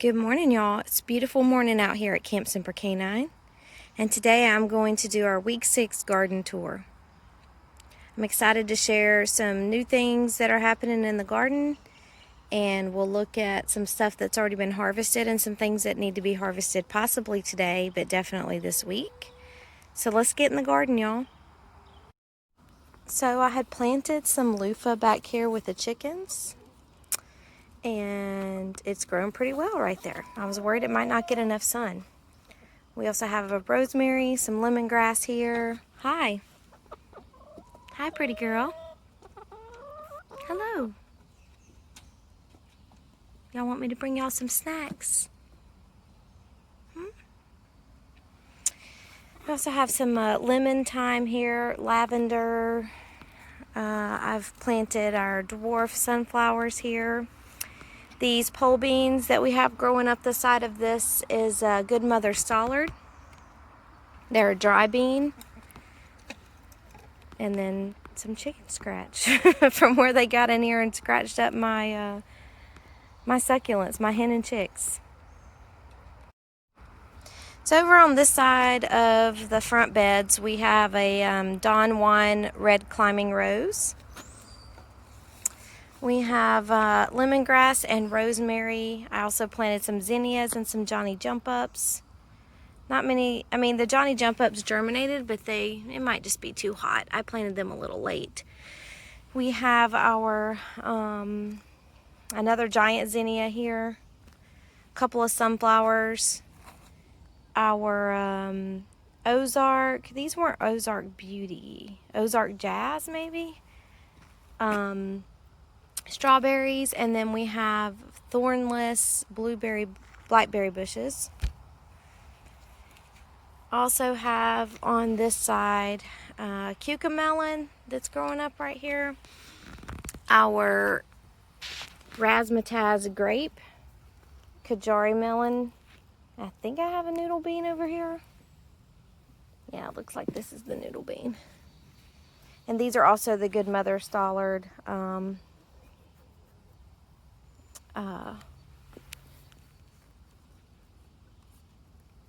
Good morning, y'all. It's a beautiful morning out here at Camp Semper Canine, and today I'm going to do our week 6 garden tour. I'm excited to share some new things that are happening in the garden, and we'll look at some stuff that's already been harvested and some things that need to be harvested possibly today, but definitely this week. So let's get in the garden, y'all. So I had planted some loofah back here with the chickens, and it's grown pretty well right there. I was worried it might not get enough sun. We also have a rosemary, some lemongrass here. Hi. Hi, pretty girl. Hello. Y'all want me to bring y'all some snacks? We also have some lemon thyme here, lavender. I've planted our dwarf sunflowers here. These pole beans that we have growing up the side of this is Good Mother Stallard. They're a dry bean. And then some chicken scratch from where they got in here and scratched up my my succulents, my hen and chicks. So over on this side of the front beds, we have a Don Juan red climbing rose. We have lemongrass and rosemary. I also planted some zinnias and some Johnny jump ups. Not many, I mean the Johnny jump ups germinated, but it might just be too hot. I planted them a little late. We have our another giant zinnia here, a couple of sunflowers, our Ozark, these weren't Ozark Beauty, Ozark Jazz maybe, strawberries, and then we have thornless blueberry, blackberry bushes. Also have on this side cucamelon that's growing up right here, our razzmatazz grape, Kajari melon. I think I have a noodle bean over here. Yeah, it looks like this is the noodle bean. And these are also the Good Mother Stallard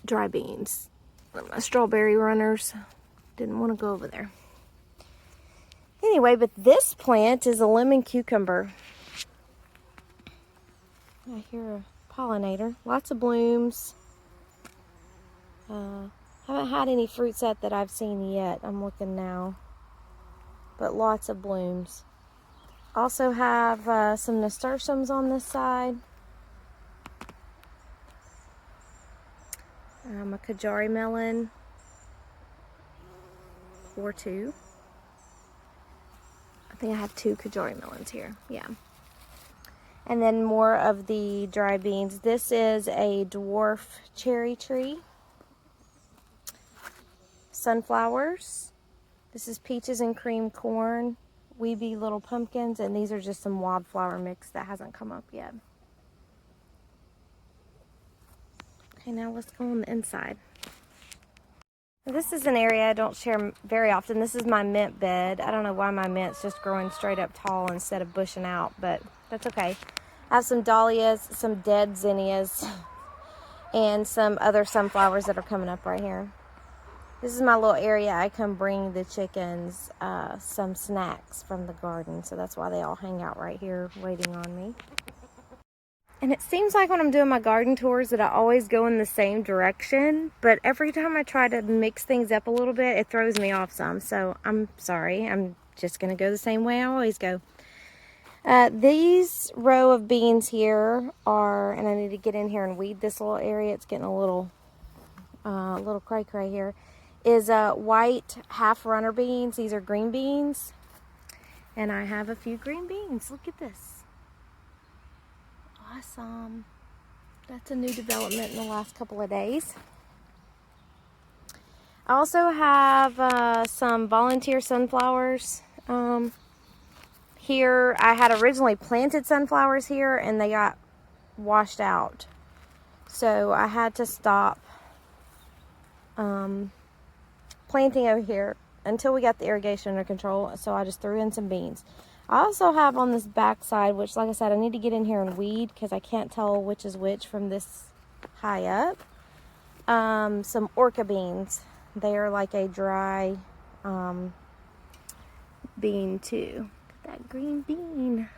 dry beans. My strawberry runners. Didn't want to go over there. Anyway, but this plant is a lemon cucumber. I hear a pollinator. Lots of blooms. Haven't had any fruit set that I've seen yet. I'm looking now. But lots of blooms. Also have some nasturtiums on this side. A Kajari melon. Or two. I think I have 2 Kajari melons here. Yeah. And then more of the dry beans. This is a dwarf cherry tree. Sunflowers. This is peaches and cream corn. Weeby little pumpkins. And these are just some wildflower mix that hasn't come up yet. Okay, now let's go on the inside. This is an area I don't share very often. This is my mint bed. I don't know why my mint's just growing straight up tall instead of bushing out, but that's okay. I have some dahlias, some dead zinnias, and some other sunflowers that are coming up right here. This is my little area I come bring the chickens some snacks from the garden, so that's why they all hang out right here waiting on me. And it seems like when I'm doing my garden tours that I always go in the same direction, but every time I try to mix things up a little bit, it throws me off some. So I'm sorry, I'm just going to go the same way I always go. These row of beans here are, and I need to get in here and weed this little area. It's getting a little cray-cray here, is white half runner beans. These are green beans. And I have a few green beans. Look at this. Awesome. That's a new development in the last couple of days. I also have some volunteer sunflowers here. I had originally planted sunflowers here and they got washed out. So I had to stop planting over here until we got the irrigation under control. So I just threw in some beans. I also have on this back side, which like I said, I need to get in here and weed because I can't tell which is which from this high up. Some orca beans. They are like a dry bean too. Look at that green bean.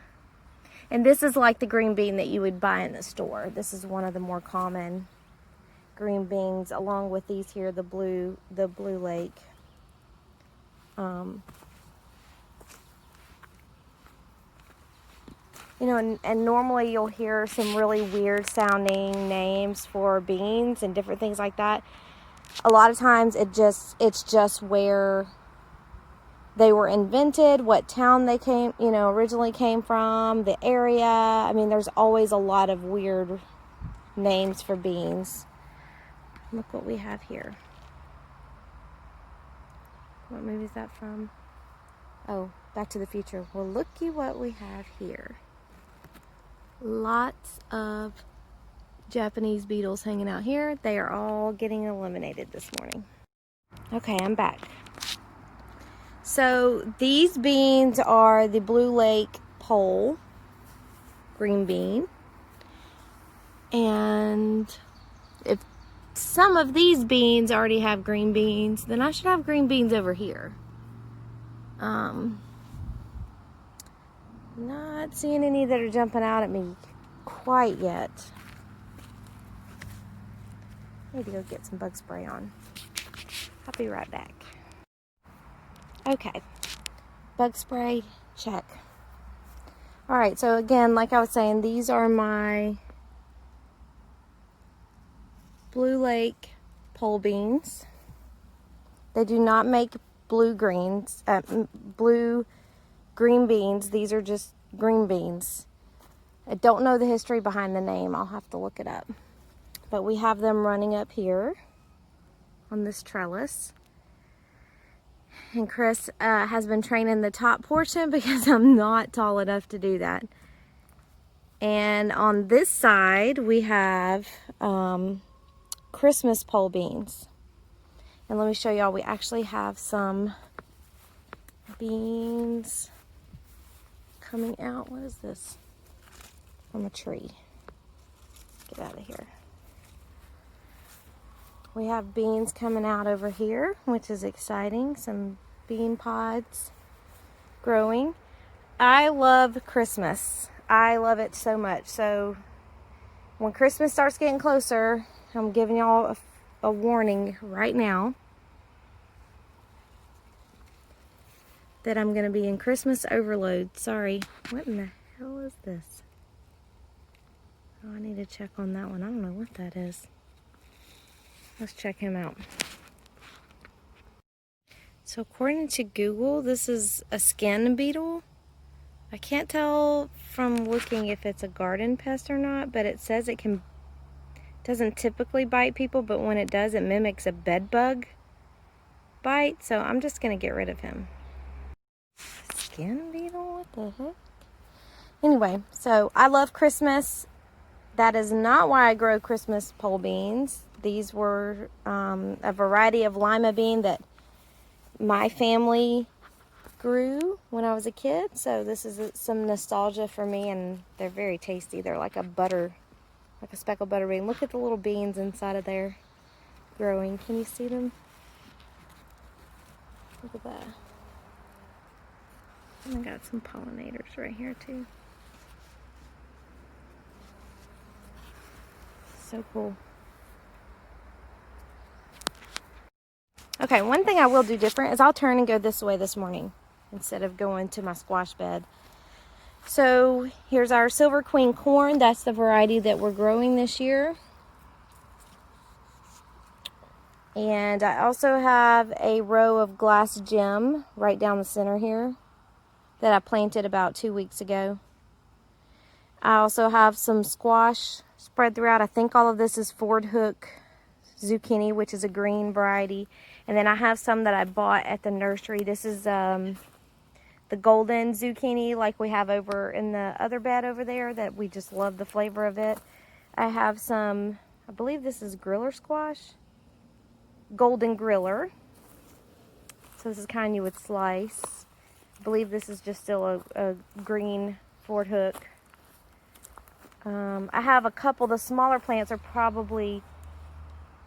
And this is like the green bean that you would buy in the store. This is one of the more common green beans, along with these here, the blue lake. You know, and normally you'll hear some really weird sounding names for beans and different things like that. A lot of times it's just where they were invented, what town they originally came from, the area. I mean, there's always a lot of weird names for beans. Look what we have here. What movie is that from? Oh, Back to the Future. Well, looky what we have here. Lots of Japanese beetles hanging out here. They are all getting eliminated this morning. Okay, I'm back. So these beans are the Blue Lake pole green bean. And if some of these beans already have green beans, then I should have green beans over here. Not seeing any that are jumping out at me quite yet. Need to go get some bug spray on. I'll be right back. Okay, bug spray, check. All right, so again, like I was saying, these are my Blue Lake pole beans. They do not make blue green beans. These are just green beans. I don't know the history behind the name. I'll have to look it up. But we have them running up here on this trellis. And Chris has been training the top portion because I'm not tall enough to do that. And on this side, we have Christmas pole beans. And let me show y'all, we actually have some beans coming out. What is this? From a tree. Get out of here. We have beans coming out over here, which is exciting. Some bean pods growing. I love Christmas. I love it so much. So when Christmas starts getting closer, I'm giving y'all a warning right now that I'm going to be in Christmas overload. Sorry. What in the hell is this? Oh, I need to check on that one. I don't know what that is. Let's check him out. So according to Google, this is a skin beetle. I can't tell from looking if it's a garden pest or not, but it says it doesn't typically bite people, but when it does, it mimics a bed bug bite. So I'm just gonna get rid of him. Skin beetle? What the heck? Anyway, so I love Christmas. That is not why I grow Christmas pole beans. These were a variety of lima bean that my family grew when I was a kid. So this is some nostalgia for me, and they're very tasty. They're like a speckled butter bean. Look at the little beans inside of there growing. Can you see them? Look at that. And I got some pollinators right here too. So cool. Okay, one thing I will do different is I'll turn and go this way this morning instead of going to my squash bed. So here's our Silver Queen corn. That's the variety that we're growing this year. And I also have a row of glass gem right down the center here that I planted about 2 weeks ago. I also have some squash spread throughout. I think all of this is Ford Hook zucchini, which is a green variety. And then I have some that I bought at the nursery. This is the golden zucchini like we have over in the other bed over there that we just love the flavor of it. I have some, I believe this is griller squash. Golden griller. So this is kind you would slice. believe this is just still a green Ford hook. I have a couple, the smaller plants are probably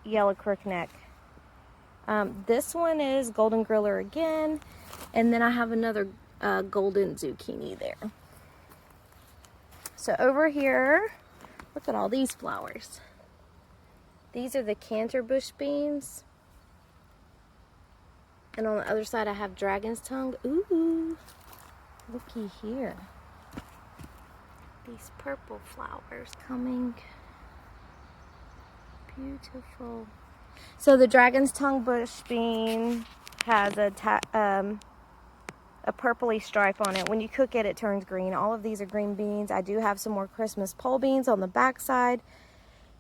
yellow crookneck. This one is golden griller again, and then I have another golden zucchini there. So over here, look at all these flowers. These are the canter bush beans. And on the other side I have dragon's tongue. Ooh, looky here. These purple flowers coming. Beautiful. So the dragon's tongue bush bean has a purpley stripe on it. When you cook it, it turns green. All of these are green beans. I do have some more Christmas pole beans on the back side.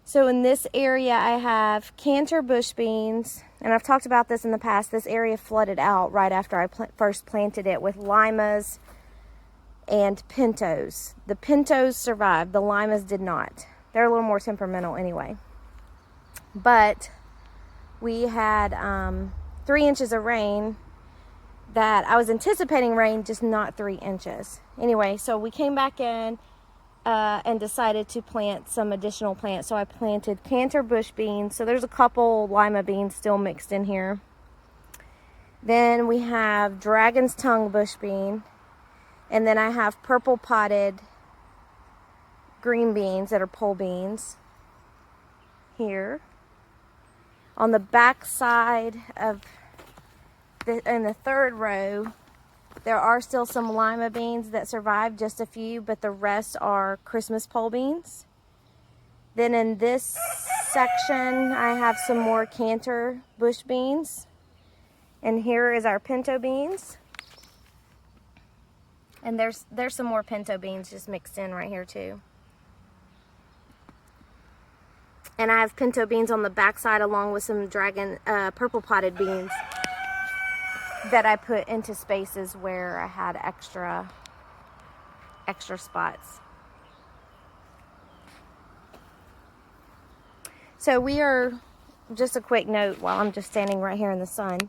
So in this area, I have canter bush beans, and I've talked about this in the past. This area flooded out right after I first planted it with limas and pintos. The pintos survived. The limas did not. They're a little more temperamental anyway. But we had 3 inches of rain that I was anticipating rain, just not 3 inches. Anyway, so we came back in and decided to plant some additional plants. So I planted canter bush beans. So there's a couple lima beans still mixed in here. Then we have dragon's tongue bush bean. And then I have purple potted green beans that are pole beans here. On the back side of in the third row, there are still some lima beans that survived, just a few, but the rest are Christmas pole beans. Then in this section, I have some more canter bush beans. And here is our pinto beans. And there's some more pinto beans just mixed in right here too. And I have pinto beans on the back side along with some purple potted beans that I put into spaces where I had extra spots. So we are, just a quick note while I'm just standing right here in the sun.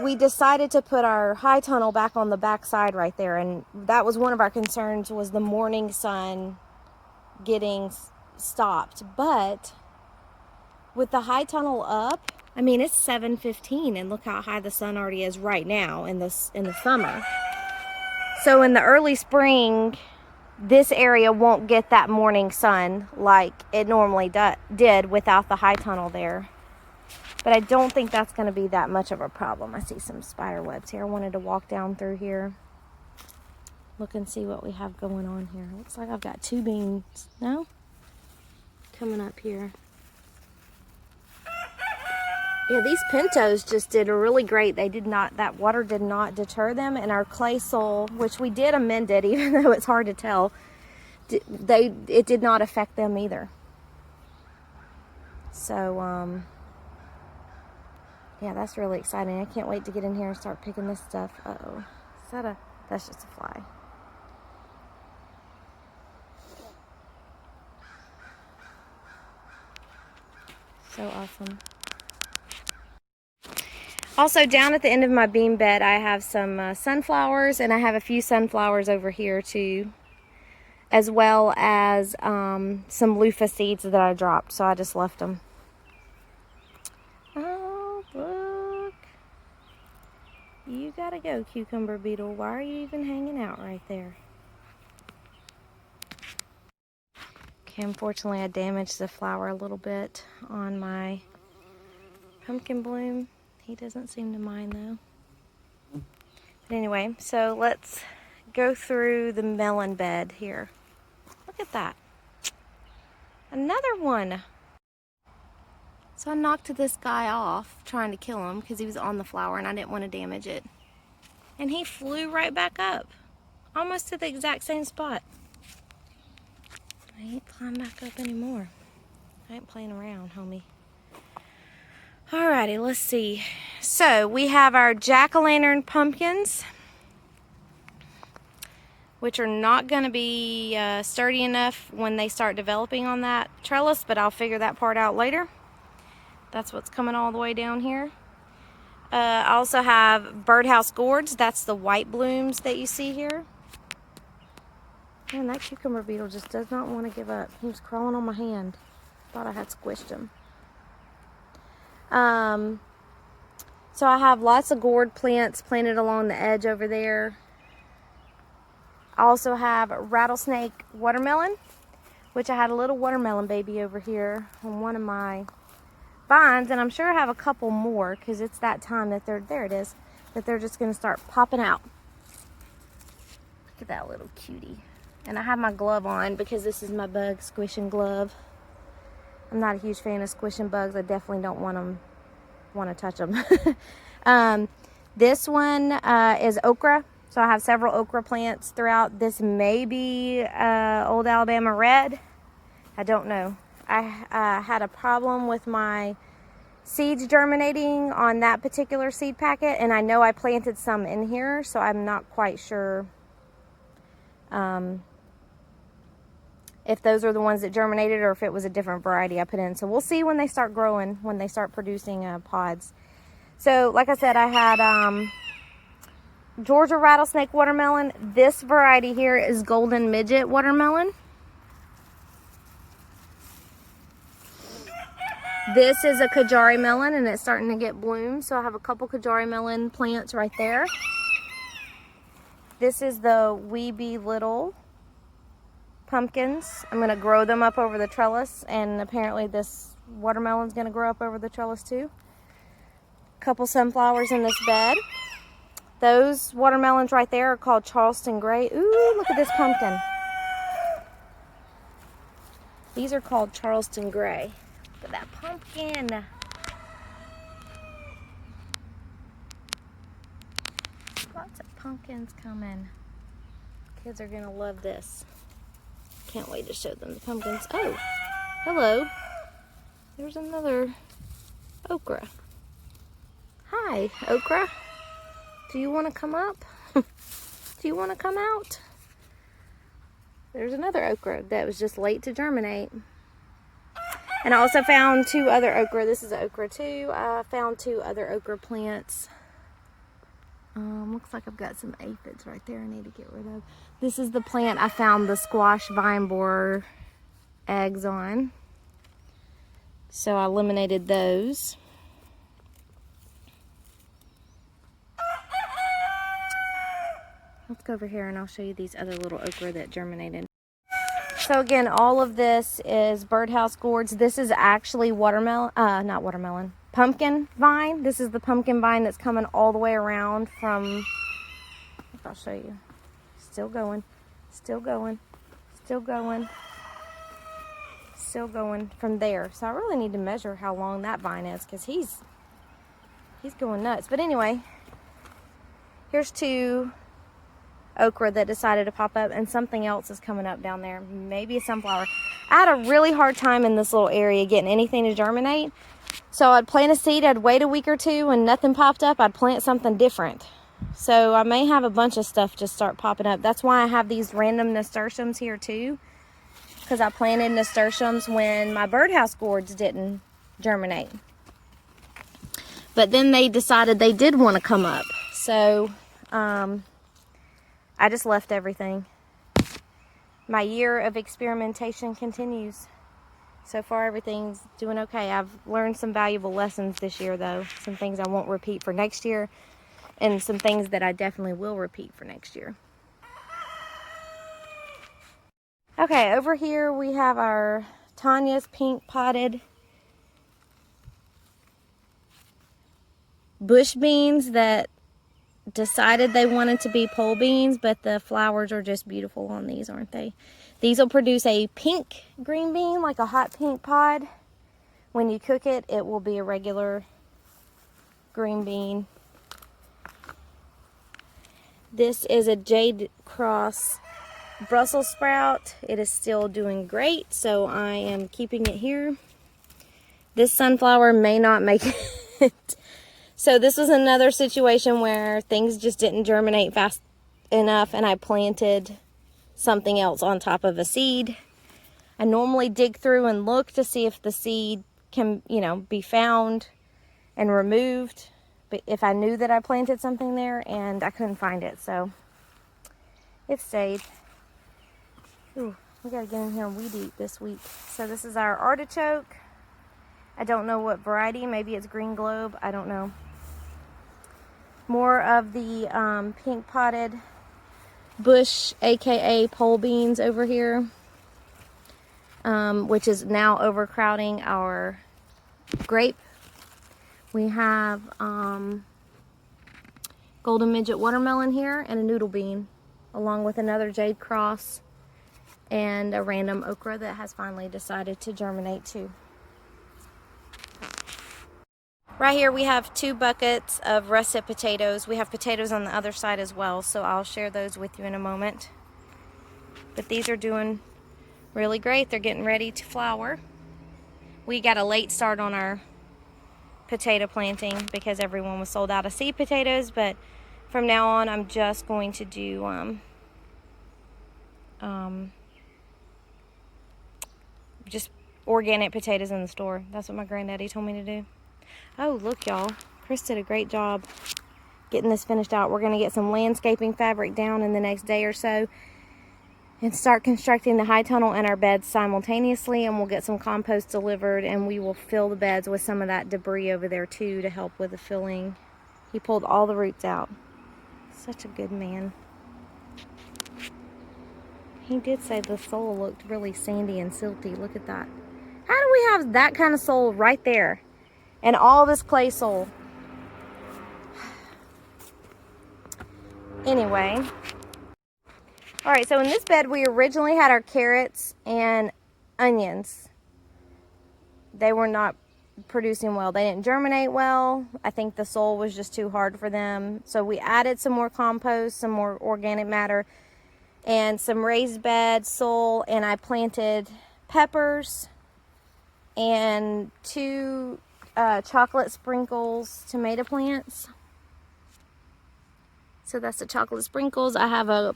We decided to put our high tunnel back on the back side right there, and that was one of our concerns, was the morning sun getting stopped. But with the high tunnel up, I mean, it's 7:15, and look how high the sun already is right now in the summer. So in the early spring, this area won't get that morning sun like it normally did without the high tunnel there. But I don't think that's going to be that much of a problem. I see some spider webs here. I wanted to walk down through here, look and see what we have going on here. Looks like I've got 2 beans. No? Coming up here. Yeah, these pintos just did really great. That water did not deter them, and our clay soil, which we did amend it, even though it's hard to tell, it did not affect them either. So, yeah, that's really exciting. I can't wait to get in here and start picking this stuff. Uh-oh. That's just a fly. So awesome. Also, down at the end of my bean bed, I have some sunflowers, and I have a few sunflowers over here too, as well as some loofah seeds that I dropped, so I just left them. Oh, look. You gotta go, cucumber beetle. Why are you even hanging out right there? Okay, unfortunately I damaged the flower a little bit on my pumpkin bloom. He doesn't seem to mind though. But anyway, so let's go through the melon bed here. Look at that. Another one. So I knocked this guy off trying to kill him because he was on the flower and I didn't want to damage it. And he flew right back up, almost to the exact same spot. I ain't climb back up anymore. I ain't playing around, homie. Alrighty, let's see. So we have our jack-o'-lantern pumpkins, which are not going to be sturdy enough when they start developing on that trellis, but I'll figure that part out later. That's what's coming all the way down here. I also have birdhouse gourds. That's the white blooms that you see here. Man, that cucumber beetle just does not want to give up. He was crawling on my hand. Thought I had squished him. So I have lots of gourd plants planted along the edge over there. I also have rattlesnake watermelon, which I had a little watermelon baby over here on one of my vines, and I'm sure I have a couple more because it's that time that there it is, that they're just going to start popping out. Look at that little cutie. And I have my glove on because this is my bug squishing glove. I'm not a huge fan of squishing bugs. I definitely don't want to touch them. This one is okra. So I have several okra plants throughout. This may be Old Alabama Red. I don't know. I had a problem with my seeds germinating on that particular seed packet, and I know I planted some in here, so I'm not quite sure if those are the ones that germinated or if it was a different variety I put in. So we'll see when they start growing, when they start producing pods. So like I said, I had Georgia rattlesnake watermelon. This variety here is golden midget watermelon. This is a Kajari melon, and it's starting to get blooms. So I have a couple Kajari melon plants right there. This is the Weeby Little pumpkins. I'm going to grow them up over the trellis, and apparently this watermelon's going to grow up over the trellis too. A couple sunflowers in this bed. Those watermelons right there are called Charleston Gray. Ooh, look at this pumpkin. These are called Charleston Gray. Look at that pumpkin. Lots of pumpkins coming. Kids are gonna love this. Can't wait to show them the pumpkins. Oh, hello. There's another okra. Hi, okra. Do you want to come up? Do you want to come out? There's another okra that was just late to germinate. And I also found two other okra. This is okra too. I found two other okra plants. Looks like I've got some aphids right there I need to get rid of. This is the plant I found the squash vine borer eggs on. So I eliminated those. Let's go over here and I'll show you these other little okra that germinated. So again, all of this is birdhouse gourds. This is actually pumpkin vine. This is the pumpkin vine that's coming all the way around from, I'll show you. Still going, still going, still going, still going from there. So I really need to measure how long that vine is because he's going nuts. But anyway, here's two okra that decided to pop up, and something else is coming up down there. Maybe a sunflower. I had a really hard time in this little area getting anything to germinate. So I'd plant a seed, I'd wait a week or two, and nothing popped up, I'd plant something different. So I may have a bunch of stuff just start popping up. That's why I have these random nasturtiums here too, because I planted nasturtiums when my birdhouse gourds didn't germinate. But then they decided they did want to come up. So I just left everything. My year of experimentation continues. So far, everything's doing okay. I've learned some valuable lessons this year, though. Some things I won't repeat for next year, and some things that I definitely will repeat for next year. Okay, over here we have our Tanya's pink potted bush beans that decided they wanted to be pole beans, but the flowers are just beautiful on these, aren't they? These will produce a pink green bean, like a hot pink pod. When you cook it, it will be a regular green bean. This is a Jade Cross Brussels sprout. It is still doing great, so I am keeping it here. This sunflower may not make it. So this was another situation where things just didn't germinate fast enough, and I planted something else on top of a seed. I normally dig through and look to see if the seed can, be found and removed, but if I knew that I planted something there, and I couldn't find it, so it stayed. Ooh, we gotta get in here and weed eat this week. So this is our artichoke. I don't know what variety, maybe it's green globe, I don't know. More of the pink potted bush, aka pole beans over here, which is now overcrowding our grape. We have golden midget watermelon here and a noodle bean, along with another jade cross and a random okra that has finally decided to germinate too. Right here we have 2 buckets of russet potatoes. We have potatoes on the other side as well, so I'll share those with you in a moment. But these are doing really great. They're getting ready to flower. We got a late start on our potato planting because everyone was sold out of seed potatoes, but from now on I'm just going to do just organic potatoes in the store. That's what my granddaddy told me to do. Oh, look, y'all. Chris did a great job getting this finished out. We're going to get some landscaping fabric down in the next day or so and start constructing the high tunnel and our beds simultaneously, and we'll get some compost delivered, and we will fill the beds with some of that debris over there too to help with the filling. He pulled all the roots out. Such a good man. He did say the soil looked really sandy and silty. Look at that. How do we have that kind of soil right there? And all this clay soil. Anyway. Alright, so in this bed we originally had our carrots and onions. They were not producing well. They didn't germinate well. I think the soil was just too hard for them. So we added some more compost, some more organic matter, and some raised bed soil, and I planted peppers and 2 chocolate sprinkles tomato plants. So that's the chocolate sprinkles. I have a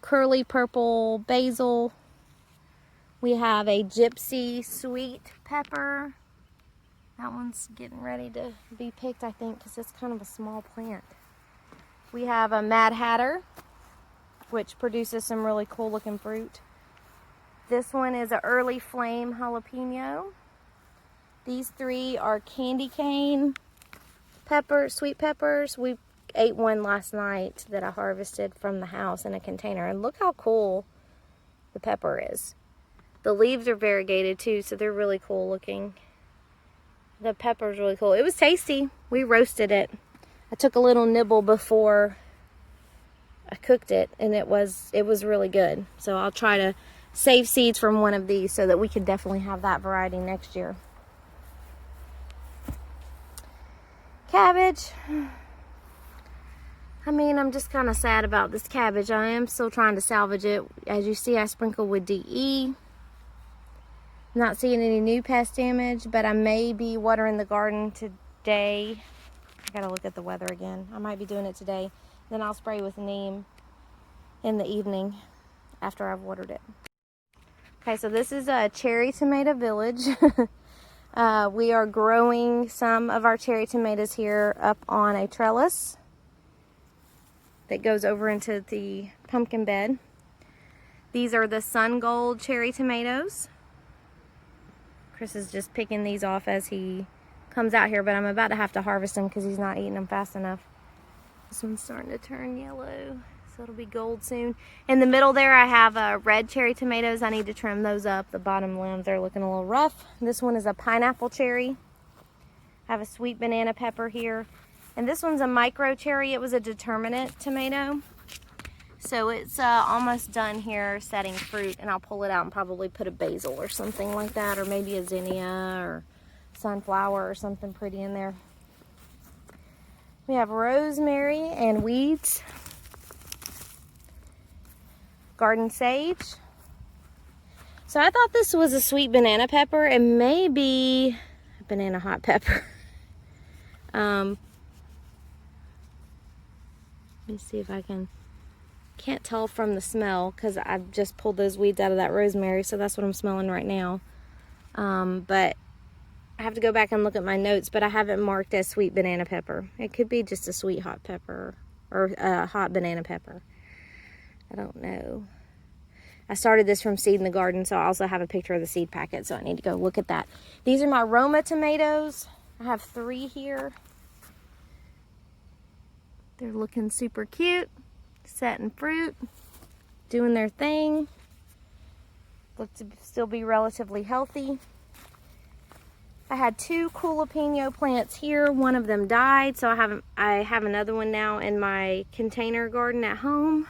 curly purple basil. We have a gypsy sweet pepper. That one's getting ready to be picked, I think, because it's kind of a small plant. We have a Mad Hatter, which produces some really cool looking fruit. This one is an early flame jalapeno. These 3 are candy cane peppers, sweet peppers. We ate one last night that I harvested from the house in a container, and look how cool the pepper is. The leaves are variegated too, so they're really cool looking. The pepper's really cool. It was tasty. We roasted it. I took a little nibble before I cooked it, and it was really good. So I'll try to save seeds from one of these so that we can definitely have that variety next year. Cabbage. I mean, I'm just kind of sad about this cabbage. I am still trying to salvage it. As you see, I sprinkle with DE. Not seeing any new pest damage, but I may be watering the garden today. I gotta look at the weather again. I might be doing it today. Then I'll spray with neem in the evening after I've watered it. Okay, so this is a cherry tomato village. We are growing some of our cherry tomatoes here up on a trellis that goes over into the pumpkin bed. These are the Sun Gold cherry tomatoes. Chris is just picking these off as he comes out here, but I'm about to have to harvest them because he's not eating them fast enough. This one's starting to turn yellow, so it'll be gold soon. In the middle there I have red cherry tomatoes. I need to trim those up. The bottom limbs are looking a little rough. This one is a pineapple cherry. I have a sweet banana pepper here. And this one's a micro cherry. It was a determinate tomato. So it's almost done here setting fruit, and I'll pull it out and probably put a basil or something like that, or maybe a zinnia or sunflower or something pretty in there. We have rosemary and weeds, garden sage. So I thought this was a sweet banana pepper and maybe a banana hot pepper. Let me see if I can't tell from the smell because I've just pulled those weeds out of that rosemary, so that's what I'm smelling right now. But I have to go back and look at my notes, but I haven't marked as sweet banana pepper. It could be just a sweet hot pepper or hot banana pepper. I don't know. I started this from seed in the garden, so I also have a picture of the seed packet, so I need to go look at that. These are my Roma tomatoes. I have 3 here. They're looking super cute, setting fruit, doing their thing. Look to still be relatively healthy. I had 2 jalapeno plants here. One of them died, so I have another one now in my container garden at home.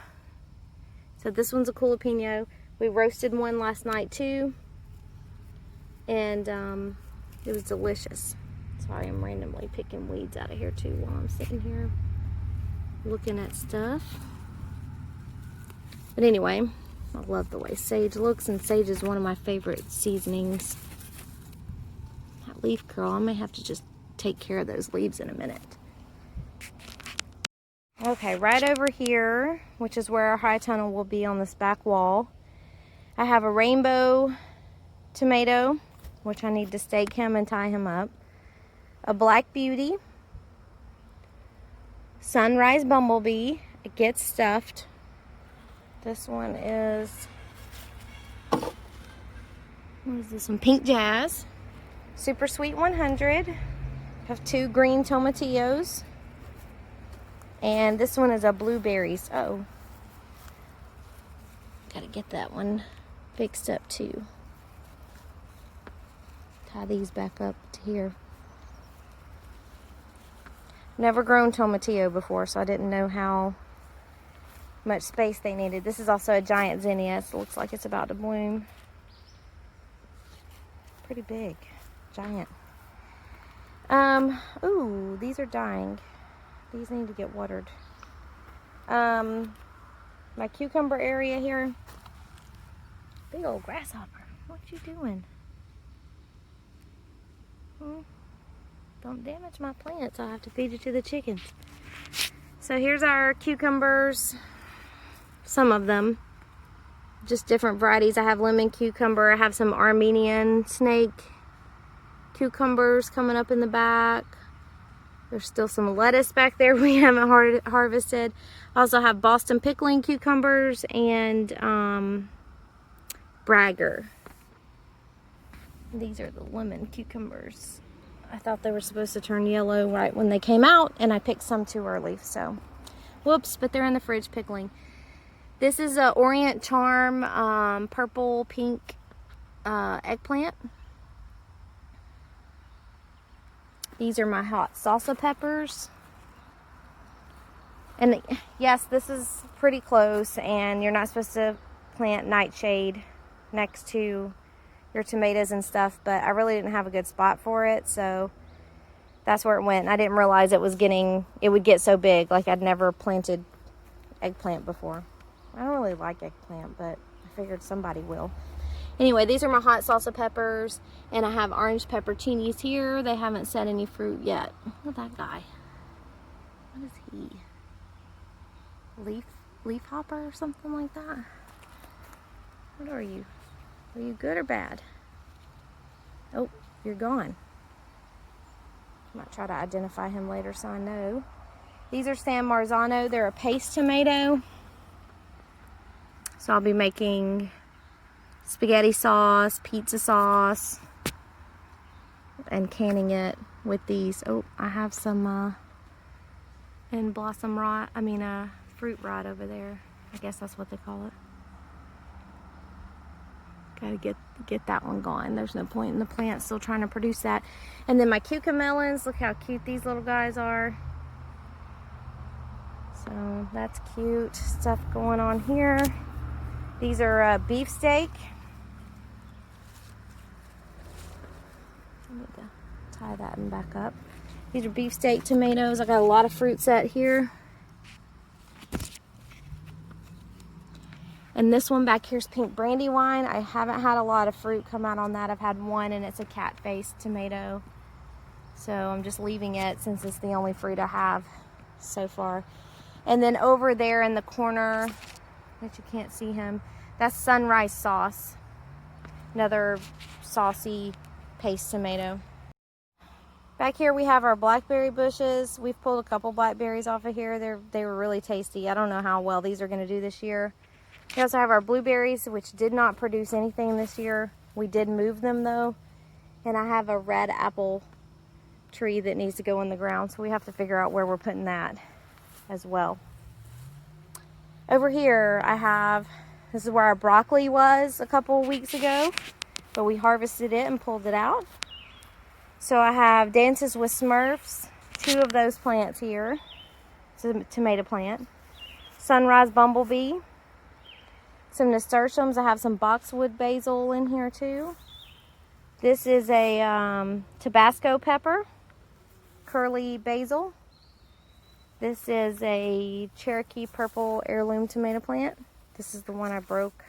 So this one's a jalapeno. We roasted one last night too, and it was delicious. So I am randomly picking weeds out of here too while I'm sitting here looking at stuff. But anyway, I love the way sage looks, and sage is one of my favorite seasonings. That leaf curl, I may have to just take care of those leaves in a minute. Okay, right over here, which is where our high tunnel will be on this back wall, I have a rainbow tomato, which I need to stake him and tie him up, a black beauty, sunrise bumblebee. It gets stuffed. This one is, what is this one? Pink Jazz. Super Sweet 100. I have 2 green tomatillos. And this one is a blueberries. Uh-oh. Gotta get that one fixed up too. Tie these back up to here. Never grown tomatillo before, so I didn't know how much space they needed. This is also a giant zinnia. It looks like it's about to bloom. Pretty big. Giant. Ooh, these are dying. These need to get watered. My cucumber area here. Big old grasshopper. What you doing? Don't damage my plants. I'll have to feed it to the chickens. So here's our cucumbers. Some of them. Just different varieties. I have lemon cucumber. I have some Armenian snake cucumbers coming up in the back. There's still some lettuce back there we haven't harvested. I also have Boston pickling cucumbers and Bragger. These are the lemon cucumbers. I thought they were supposed to turn yellow right when they came out, and I picked some too early, so whoops, but they're in the fridge pickling. This is a Orient Charm purple pink eggplant. These are my hot salsa peppers. And yes, this is pretty close, and you're not supposed to plant nightshade next to your tomatoes and stuff, but I really didn't have a good spot for it, so that's where it went. I didn't realize it would get so big. Like, I'd never planted eggplant before. I don't really like eggplant, but I figured somebody will. Anyway, these are my hot salsa peppers, and I have orange pepperoncinis here. They haven't set any fruit yet. Look at that guy. What is he? Leaf hopper or something like that? What are you? Are you good or bad? Oh, you're gone. I might try to identify him later so I know. These are San Marzano. They're a paste tomato. So I'll be making spaghetti sauce, pizza sauce, and canning it with these. Oh, I have some in blossom rot. Fruit rot over there. I guess that's what they call it. Gotta get that one gone. There's no point in the plant still trying to produce that. And then my cucamelons. Look how cute these little guys are. So that's cute stuff going on here. These are beefsteak. I need to tie that and back up. These are beefsteak tomatoes. I got a lot of fruit set here. And this one back here is pink brandywine. I haven't had a lot of fruit come out on that. I've had one, and it's a cat-faced tomato. So I'm just leaving it since it's the only fruit I have so far. And then over there in the corner, that you can't see him, that's sunrise sauce. Another saucy paste tomato. Back here we have our blackberry bushes. We've pulled a couple blackberries off of here. They were really tasty. I don't know how well these are going to do this year. We also have our blueberries, which did not produce anything this year. We did move them though. And I have a red apple tree that needs to go in the ground, so we have to figure out where we're putting that as well. Over here this is where our broccoli was a couple of weeks ago, but we harvested it and pulled it out. So I have Dances with Smurfs, 2 of those plants here. It's a tomato plant. Sunrise Bumblebee. Some nasturtiums. I have some boxwood basil in here too. This is a Tabasco pepper, curly basil. This is a Cherokee purple heirloom tomato plant. This is the one I broke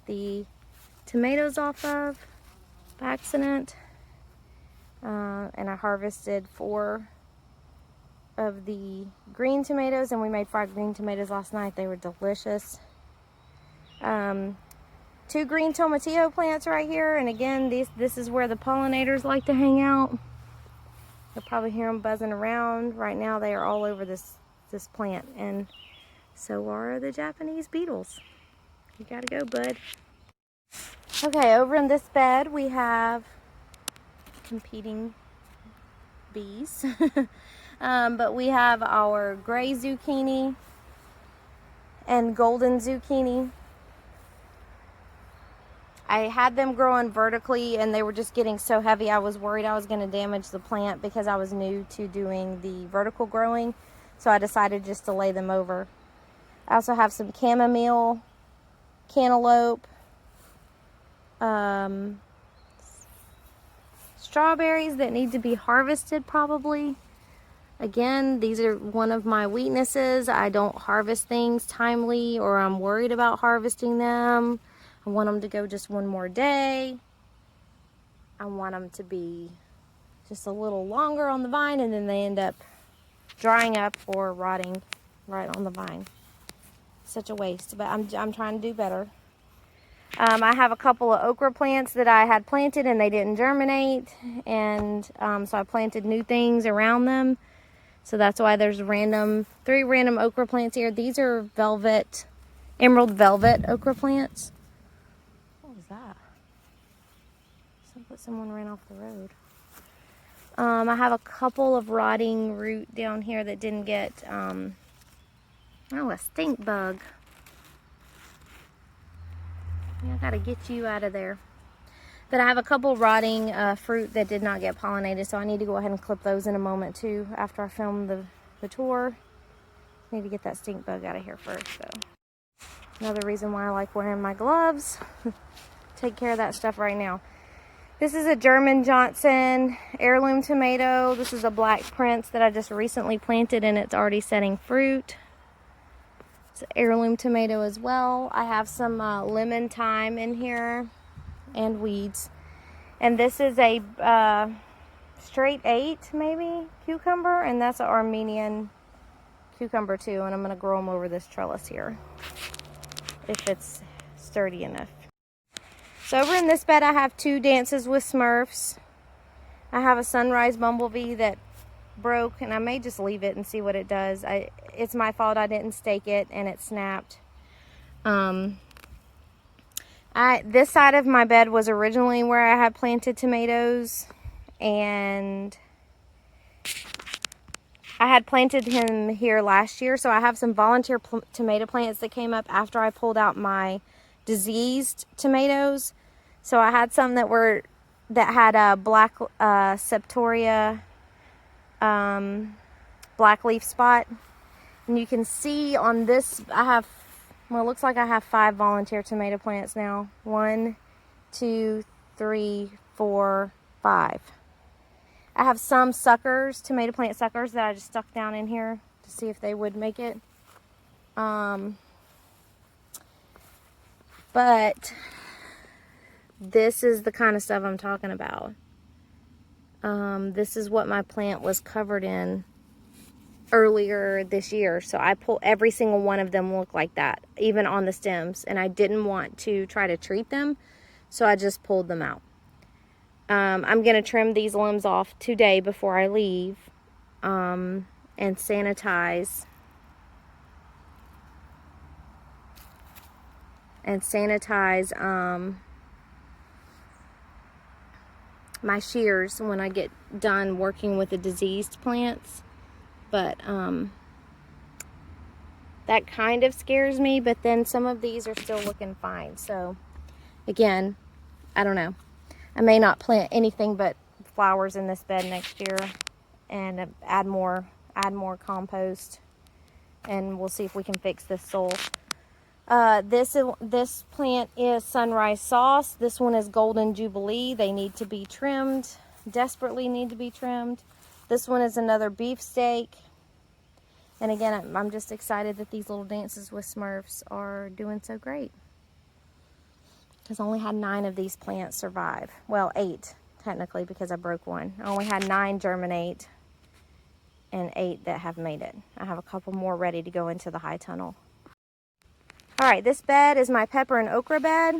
the tomatoes off of by accident. And I harvested 4 of the green tomatoes, and we made fried green tomatoes last night. They were delicious. 2 green tomatillo plants right here, and again, this is where the pollinators like to hang out. You'll probably hear them buzzing around. Right now they are all over this plant, and so are the Japanese beetles. You gotta go, bud. Okay, over in this bed we have competing bees. But we have our gray zucchini and golden zucchini. I had them growing vertically and they were just getting so heavy I was worried I was going to damage the plant because I was new to doing the vertical growing, so I decided just to lay them over. I also have some chamomile, cantaloupe, strawberries that need to be harvested probably. Again, these are one of my weaknesses. I don't harvest things timely, or I'm worried about harvesting them. I want them to go just one more day. I want them to be just a little longer on the vine, and then they end up drying up or rotting right on the vine. Such a waste, but I'm trying to do better. I have a couple of okra plants that I had planted and they didn't germinate, and so I planted new things around them. So that's why there's 3 random okra plants here. These are emerald velvet okra plants. What was that? Someone ran off the road. I have a couple of rotting root down here that didn't get, a stink bug. I gotta get you out of there. But I have a couple rotting fruit that did not get pollinated, so I need to go ahead and clip those in a moment too after I film the tour. Need to get that stink bug out of here first though. Another reason why I like wearing my gloves. Take care of that stuff right now. This is a German Johnson heirloom tomato. This is a Black Prince that I just recently planted and it's already setting fruit. It's an heirloom tomato as well. I have some lemon thyme in here and weeds. And this is a straight 8 maybe cucumber, and that's an Armenian cucumber too, and I'm going to grow them over this trellis here if it's sturdy enough. So over in this bed I have 2 Dances with Smurfs. I have a sunrise bumblebee that broke, and I may just leave it and see what it does. It's my fault I didn't stake it and it snapped. This side of my bed was originally where I had planted tomatoes, and I had planted him here last year, so I have some volunteer tomato plants that came up after I pulled out my diseased tomatoes. So I had some that had a black Septoria black leaf spot, and you can see on this it looks like I have 5 volunteer tomato plants now. 1, 2, 3, 4, 5. I have some suckers, tomato plant suckers, that I just stuck down in here to see if they would make it. But this is the kind of stuff I'm talking about. This is what my plant was covered in earlier this year. So I pulled every single one of them look like that, even on the stems. And I didn't want to try to treat them, so I just pulled them out. I'm going to trim these limbs off today before I leave, and sanitize my shears when I get done working with the diseased plants. But that kind of scares me, but then some of these are still looking fine. So again, I don't know. I may not plant anything but flowers in this bed next year, and add more compost, and we'll see if we can fix this soil. This plant is Sunrise Sauce. This one is Golden Jubilee. They need to be trimmed, desperately need to be trimmed. This one is another beefsteak. And again, I'm just excited that these little dances with Smurfs are doing so great, because I only had 9 of these plants survive. Well, 8 technically, because I broke one. I only had 9 germinate and 8 that have made it. I have a couple more ready to go into the high tunnel. All right, this bed is my pepper and okra bed.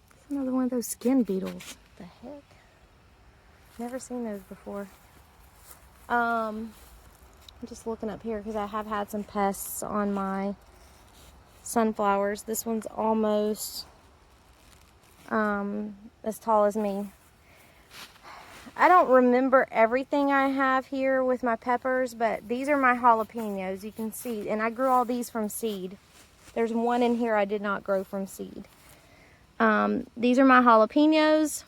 It's another one of those skin beetles. What the heck? Never seen those before. I'm just looking up here because I have had some pests on my sunflowers. This one's almost as tall as me. I don't remember everything I have here with my peppers, but these are my jalapenos, you can see. And I grew all these from seed. There's one in here I did not grow from seed. These are my jalapenos.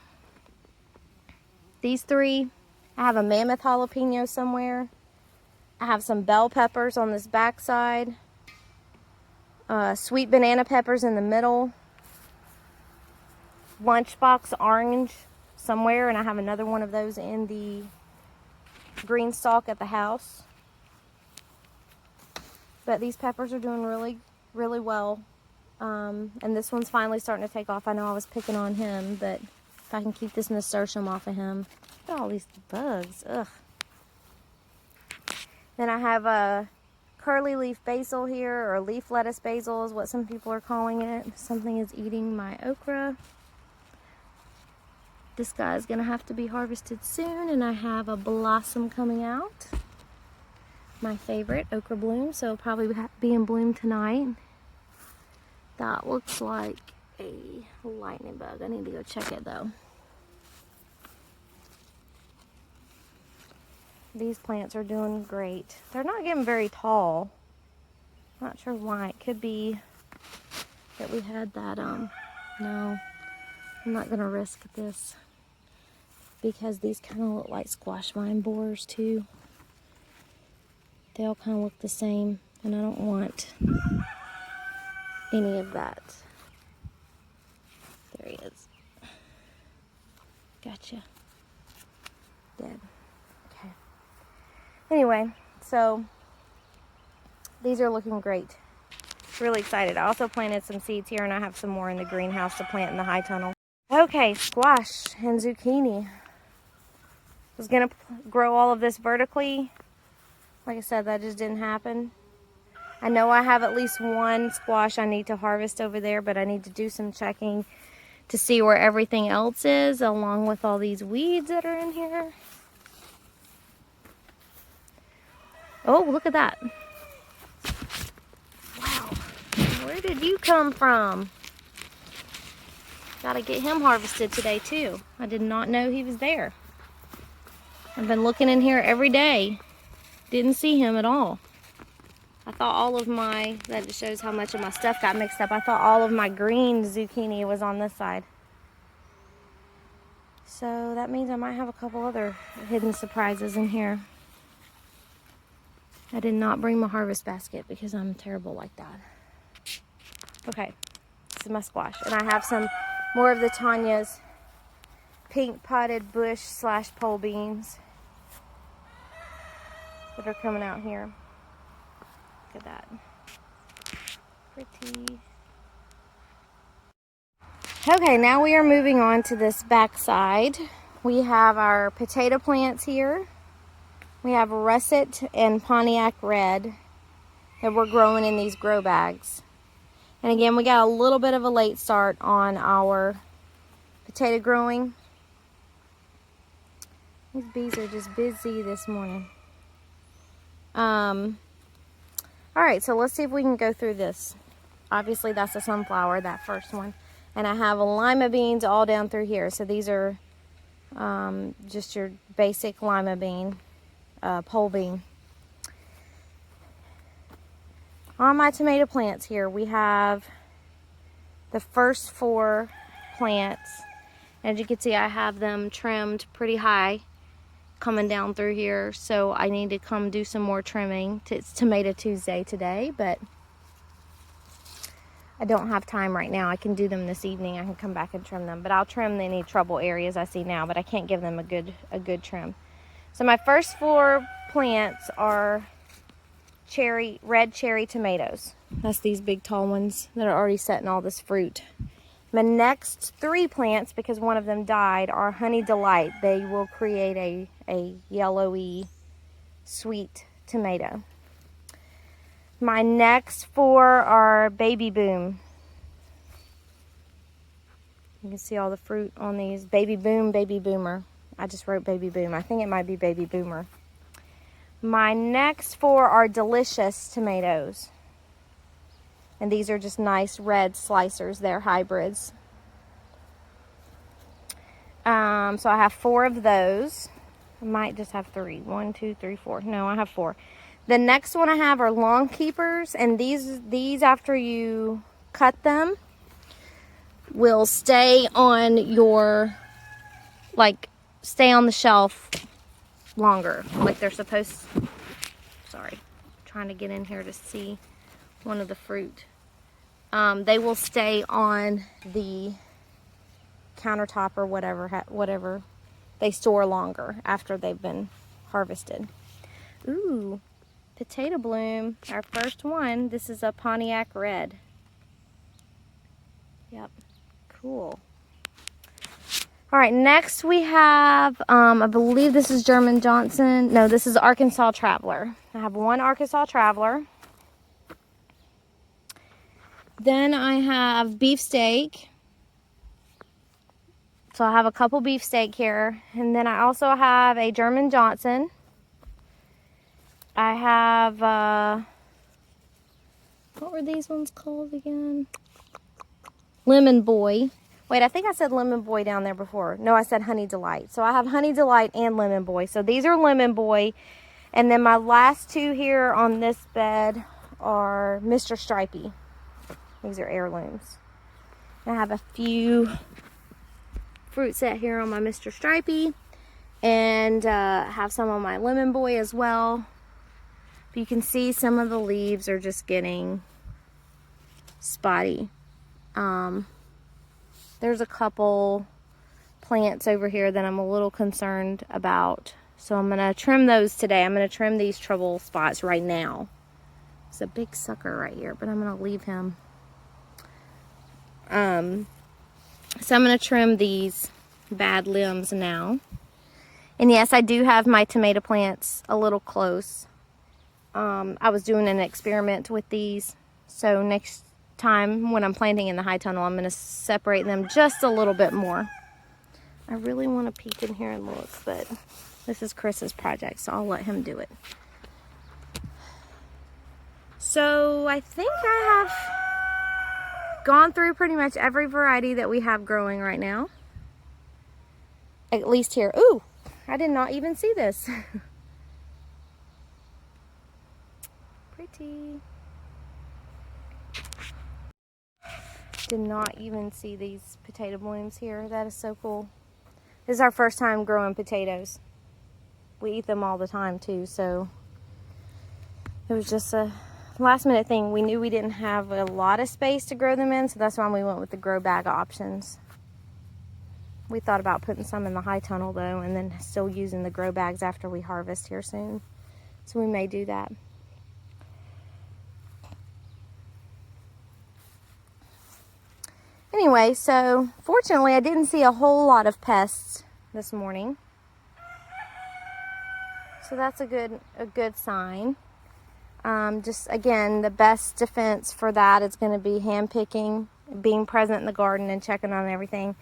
These 3. I have a mammoth jalapeno somewhere. I have some bell peppers on this back side. Sweet banana peppers in the middle. Lunchbox orange somewhere, and I have another one of those in the green stalk at the house. But these peppers are doing really, really well. And this one's finally starting to take off. I know I was picking on him, but if I can keep this nasturtium off of him. Look at all these bugs. Ugh. Then I have a curly leaf basil here, or leaf lettuce basil is what some people are calling it. Something is eating my okra. This guy is going to have to be harvested soon, and I have a blossom coming out. My favorite, okra bloom, so it'll probably be in bloom tonight. That looks like a lightning bug. I need to go check it though. These plants are doing great. They're not getting very tall. Not sure why. It could be that we had that, no, I'm not gonna risk this, because these kind of look like squash vine borers too. They all kind of look the same, and I don't want any of that. There he is. Gotcha. Dead. Okay. Anyway, so these are looking great. Really excited. I also planted some seeds here, and I have some more in the greenhouse to plant in the high tunnel. Okay, squash and zucchini. I was gonna grow all of this vertically. Like I said, that just didn't happen. I know I have at least one squash I need to harvest over there, but I need to do some checking to see where everything else is, along with all these weeds that are in here. Oh, look at that. Wow. Where did you come from? Gotta get him harvested today too. I did not know he was there. I've been looking in here every day. Didn't see him at all. I thought all of my, that just shows how much of my stuff got mixed up. I thought all of my green zucchini was on this side. So that means I might have a couple other hidden surprises in here. I did not bring my harvest basket because I'm terrible like that. Okay, this is my squash. And I have some more of the Tanya's pink potted bush / pole beans that are coming out here. Look at that. Pretty. Okay, now we are moving on to this back side. We have our potato plants here. We have russet and Pontiac red that we're growing in these grow bags. And again, we got a little bit of a late start on our potato growing. These bees are just busy this morning. All right, so let's see if we can go through this. Obviously, that's a sunflower, that first one. And I have lima beans all down through here. So these are just your basic lima bean, pole bean. On my tomato plants here, we have the first 4 plants. As you can see, I have them trimmed pretty high coming down through here. So I need to come do some more trimming. It's Tomato Tuesday today, but I don't have time right now. I can do them this evening. I can come back and trim them, but I'll trim any trouble areas I see now, but I can't give them a good trim. So my first 4 plants are red cherry tomatoes. That's these big tall ones that are already setting all this fruit. My next 3 plants, because one of them died, are Honey Delight. They will create a yellowy sweet tomato. My next 4 are Baby Boom. You can see all the fruit on these. Baby Boom, Baby Boomer. I just wrote Baby Boom. I think it might be Baby Boomer. My next 4 are Delicious tomatoes. And these are just nice red slicers. They're hybrids. So I have 4 of those. I might just have 3. 1, 2, 3, 4. No, I have 4. The next one I have are Long Keepers, and these after you cut them will stay on your, stay on the shelf longer, like they're supposed. Sorry, I'm trying to get in here to see one of the fruit. They will stay on the countertop or whatever. They store longer after they've been harvested. Ooh. Potato bloom, our first one. This is a Pontiac Red. Yep, cool. All right, next we have, I believe this is German Johnson. No, this is Arkansas Traveler. I have 1 Arkansas Traveler. Then I have beefsteak. So I have a couple beefsteak here. And then I also have a German Johnson. I have, what were these ones called again? Lemon Boy. Wait, I think I said Lemon Boy down there before. No, I said Honey Delight. So I have Honey Delight and Lemon Boy. So these are Lemon Boy. And then my last 2 here on this bed are Mr. Stripey. These are heirlooms. I have a few fruit set here on my Mr. Stripey. And have some on my Lemon Boy as well. But you can see some of the leaves are just getting spotty. There's a couple plants over here that I'm a little concerned about. So I'm going to trim those today. I'm going to trim these trouble spots right now. It's a big sucker right here, but I'm going to leave him. So I'm going to trim these bad limbs now. And yes, I do have my tomato plants a little close. I was doing an experiment with these, so next time when I'm planting in the high tunnel, I'm going to separate them just a little bit more. I really want to peek in here and look, but this is Chris's project, so I'll let him do it. So I think I have gone through pretty much every variety that we have growing right now. At least here. Ooh, I did not even see this. Pretty. Did not even see these potato blooms here. That is so cool. This is our first time growing potatoes. We eat them all the time too, so it was just a last minute thing. We knew we didn't have a lot of space to grow them in, so that's why we went with the grow bag options. We thought about putting some in the high tunnel though, and then still using the grow bags after we harvest here soon. So we may do that. Anyway, so fortunately I didn't see a whole lot of pests this morning. So that's a good sign. Just again, the best defense for that is going to be hand picking, being present in the garden and checking on everything.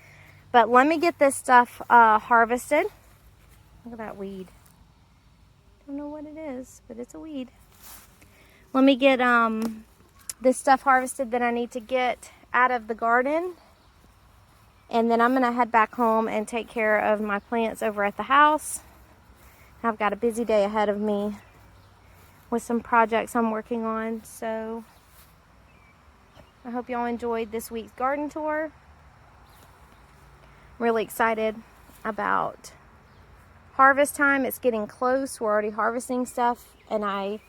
But let me get this stuff harvested. Look at that weed. Don't know what it is, but it's a weed. Let me get this stuff harvested that I need to get out of the garden. And then I'm going to head back home and take care of my plants over at the house. I've got a busy day ahead of me with some projects I'm working on. So I hope y'all enjoyed this week's garden tour. I'm really excited about harvest time. It's getting close. We're already harvesting stuff, and I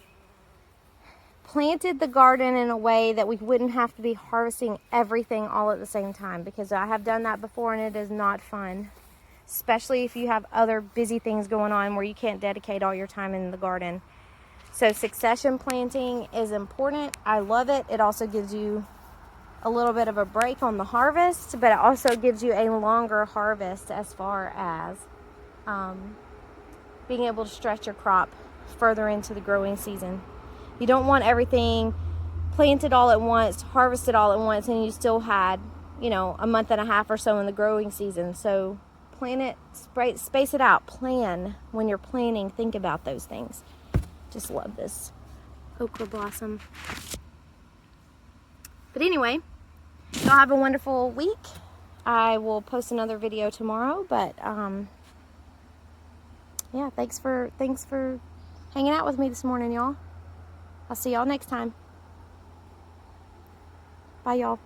planted the garden in a way that we wouldn't have to be harvesting everything all at the same time, because I have done that before and it is not fun, especially if you have other busy things going on where you can't dedicate all your time in the garden. So succession planting is important. I love it. It also gives you a little bit of a break on the harvest, but it also gives you a longer harvest as far as being able to stretch your crop further into the growing season. You don't want everything planted all at once, harvested all at once, and you still had, you know, a month and a half or so in the growing season. So plan it, space it out. Plan when you're planning. Think about those things. Just love this okra blossom. But anyway, y'all have a wonderful week. I will post another video tomorrow, but yeah, thanks for hanging out with me this morning, y'all. I'll see y'all next time. Bye, y'all.